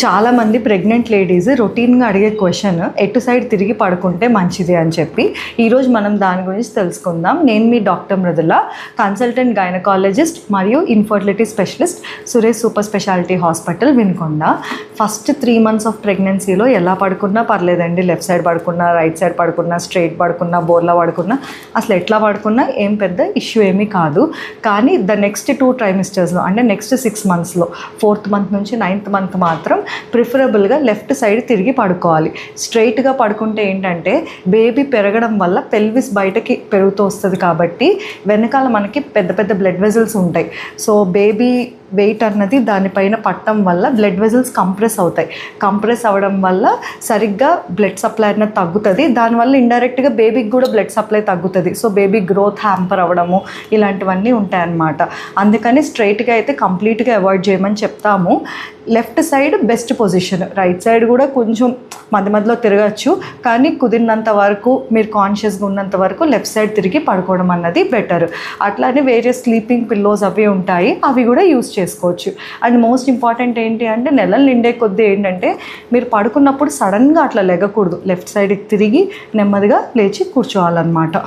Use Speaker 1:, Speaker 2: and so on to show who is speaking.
Speaker 1: చాలామంది pregnant ladies రొటీన్గా అడిగే క్వశ్చన్ ఎటు సైడ్ తిరిగి పడుకుంటే మంచిది అని చెప్పి ఈరోజు మనం దాని గురించి తెలుసుకుందాం. నేను మీ డాక్టర్ మృదుల, కన్సల్టెంట్ గైనకాలజిస్ట్ మరియు infertility specialist, Suresh super speciality hospital, Vinukonda. First 3 months of ప్రెగ్నెన్సీలో ఎలా పడుకున్నా పర్లేదండి. లెఫ్ట్ సైడ్ పడుకున్నా, రైట్ సైడ్ పడుకున్నా, స్ట్రైట్ పడుకున్నా, బోర్లా పడుకున్నా, అసలు ఎట్లా పడుకున్నా ఏం పెద్ద ఇష్యూ ఏమీ కాదు. కానీ నెక్స్ట్ 2 trimestersలో అంటే నెక్స్ట్ 6 monthsలో 4th month నుంచి 9th month మాత్రం ప్రిఫరబుల్గా లెఫ్ట్ సైడ్ తిరిగి పడుకోవాలి. స్ట్రైట్గా పడుకుంటే ఏంటంటే బేబీ పెరగడం వల్ల పెల్విస్ బయటకి పెరుగుతూ వస్తుంది కాబట్టి వెనకాల మనకి పెద్ద పెద్ద బ్లడ్ వెజల్స్ ఉంటాయి. సో బేబీ వెయిట్ అన్నది దానిపైన పట్టడం వల్ల బ్లడ్ వెజల్స్ కంప్రెస్ అవుతాయి. కంప్రెస్ అవ్వడం వల్ల సరిగ్గా బ్లడ్ సప్లై అన్నది తగ్గుతుంది. దానివల్ల ఇండైరెక్ట్గా బేబీకి కూడా బ్లడ్ సప్లై తగ్గుతుంది. సో బేబీ గ్రోత్ హ్యాంపర్ అవ్వడము ఇలాంటివన్నీ ఉంటాయన్నమాట. అందుకని స్ట్రైట్గా అయితే కంప్లీట్గా అవాయిడ్ చేయమని చెప్తాము. Left side best position. Right side కూడా కొంచెం మధ్య మధ్యలో తిరగచ్చు, కానీ కుదిరినంత వరకు మీరు కాన్షియస్గా ఉన్నంత వరకు లెఫ్ట్ సైడ్ తిరిగి పడుకోవడం అన్నది బెటర్. అట్లానే వేరే స్లీపింగ్ పిల్లోస్ అవి ఉంటాయి, అవి కూడా యూస్ చేసుకోవచ్చు. అండ్ మోస్ట్ ఇంపార్టెంట్ ఏంటి అంటే నెలలు నిండే కొద్దీ ఏంటంటే మీరు పడుకున్నప్పుడు సడన్గా అట్లా లెగకూడదు. లెఫ్ట్ సైడ్కి తిరిగి నెమ్మదిగా లేచి కూర్చోవాలన్నమాట.